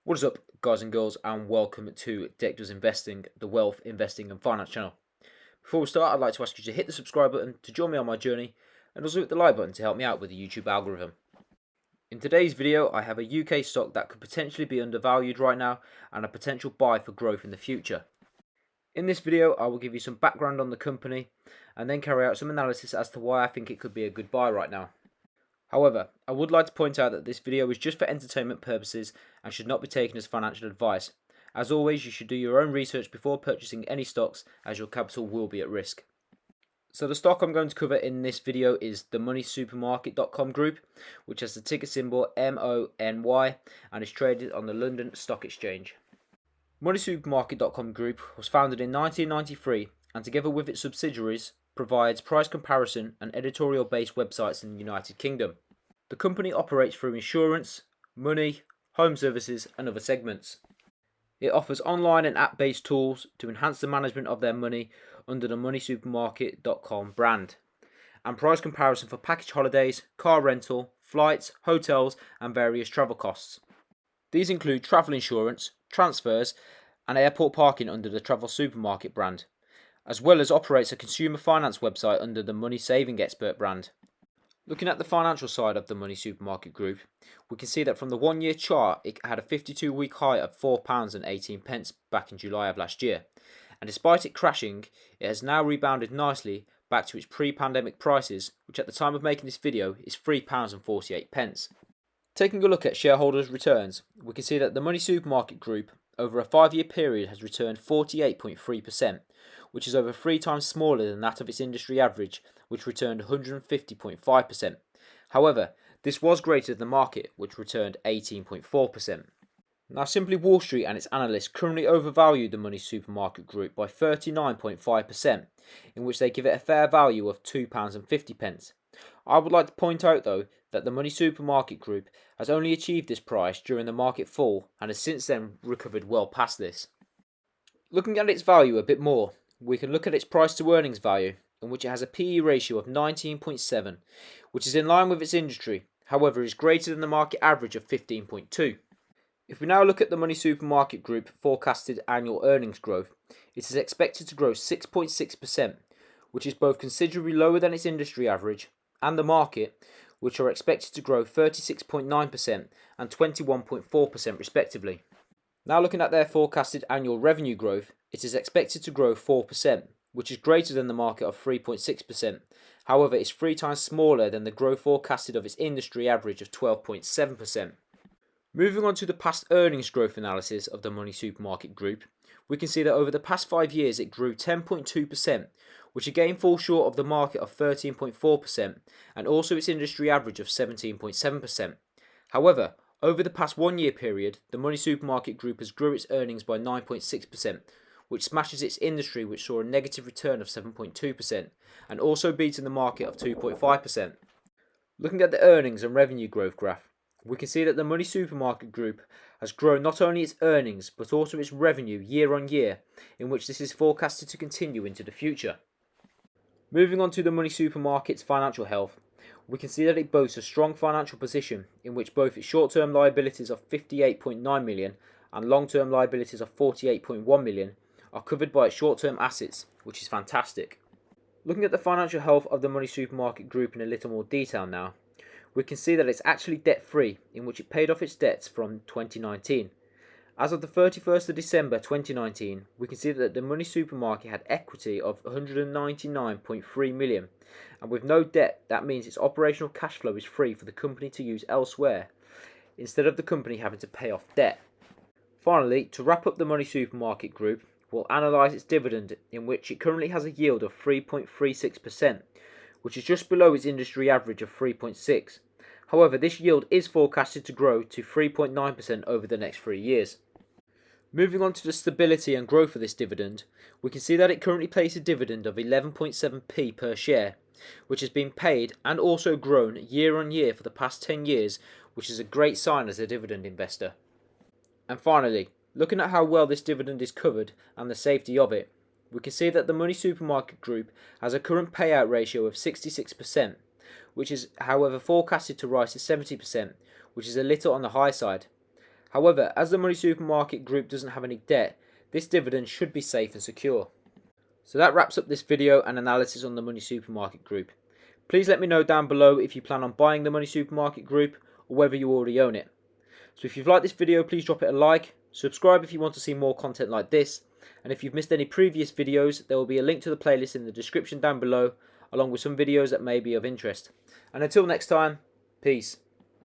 What is up, guys and girls, and welcome to DecDoesInvesting, the wealth, investing and finance channel. Before we start, I'd like to ask you to hit the subscribe button to join me on my journey, and also hit the like button to help me out with the YouTube algorithm. In today's video, I have a UK stock that could potentially be undervalued right now, and a potential buy for growth in the future. In this video, I will give you some background on the company, and then carry out some analysis as to why I think it could be a good buy right now. However, I would like to point out that this video is just for entertainment purposes and should not be taken as financial advice. As always, you should do your own research before purchasing any stocks, as your capital will be at risk. So the stock I'm going to cover in this video is the moneysupermarket.com group, which has the ticker symbol MONY and is traded on the London Stock Exchange. Moneysupermarket.com group was founded in 1993 and together with its subsidiaries provides price comparison and editorial based websites in the United Kingdom. The company operates through insurance, money, home services and other segments. It offers online and app based tools to enhance the management of their money under the moneysupermarket.com brand, and price comparison for package holidays, car rental, flights, hotels and various travel costs. These include travel insurance, transfers and airport parking under the Travel Supermarket brand, as well as operates a consumer finance website under the Money Saving Expert brand. Looking at the financial side of the Money Supermarket Group, we can see that from the 1 year chart it had a 52-week high of £4.18 back in July of last year, and despite it crashing, it has now rebounded nicely back to its pre-pandemic prices, which at the time of making this video is £3.48. Taking a look at shareholders' returns, we can see that the Money Supermarket Group over a 5-year period has returned 48.3%, which is over 3 times smaller than that of its industry average, which returned 150.5%. However, this was greater than the market, which returned 18.4%. Now, Simply Wall Street and its analysts currently overvalued the Money Supermarket Group by 39.5%, in which they give it a fair value of £2.50. I would like to point out though that the Money Supermarket Group has only achieved this price during the market fall and has since then recovered well past this. Looking at its value a bit more, we can look at its price to earnings value, in which it has a PE ratio of 19.7, which is in line with its industry, however is greater than the market average of 15.2. If we now look at the Money Supermarket Group forecasted annual earnings growth, it is expected to grow 6.6%, which is both considerably lower than its industry average and the market, which are expected to grow 36.9% and 21.4% respectively. Now looking at their forecasted annual revenue growth, it is expected to grow 4%, which is greater than the market of 3.6%. However, it's 3 times smaller than the growth forecasted of its industry average of 12.7%. Moving on to the past earnings growth analysis of the Money Supermarket Group, we can see that over the past 5 years it grew 10.2%, which again falls short of the market of 13.4% and also its industry average of 17.7%. However, over the past 1 year period, the Money Supermarket Group has grew its earnings by 9.6%, which smashes its industry, which saw a negative return of 7.2%, and also beating the market of 2.5%. Looking at the earnings and revenue growth graph, we can see that the Money Supermarket Group has grown not only its earnings but also its revenue year on year, in which this is forecasted to continue into the future. Moving on to the Money Supermarket's financial health, we can see that it boasts a strong financial position in which both its short-term liabilities of £58.9 million and long-term liabilities of £48.1 million are covered by its short-term assets, which is fantastic. Looking at the financial health of the Money Supermarket Group in a little more detail now, we can see that it's actually debt-free, in which it paid off its debts from 2019. As of the 31st of December 2019, we can see that the Money Supermarket had equity of £199.3 million, and with no debt, that means its operational cash flow is free for the company to use elsewhere, instead of the company having to pay off debt. Finally, to wrap up the Money Supermarket Group, we'll analyse its dividend, in which it currently has a yield of 3.36%, which is just below its industry average of 3.6%. However, this yield is forecasted to grow to 3.9% over the next 3 years. Moving on to the stability and growth of this dividend, we can see that it currently pays a dividend of 11.7p per share, which has been paid and also grown year on year for the past 10 years, which is a great sign as a dividend investor. And finally, looking at how well this dividend is covered and the safety of it, we can see that the Money Supermarket Group has a current payout ratio of 66%, which is however forecasted to rise to 70%, which is a little on the high side. However, as the Money Supermarket Group doesn't have any debt, this dividend should be safe and secure. So that wraps up this video and analysis on the Money Supermarket Group. Please let me know down below if you plan on buying the Money Supermarket Group or whether you already own it. So if you've liked this video, please drop it a like, subscribe if you want to see more content like this, and if you've missed any previous videos, there will be a link to the playlist in the description down below, along with some videos that may be of interest. And until next time, peace.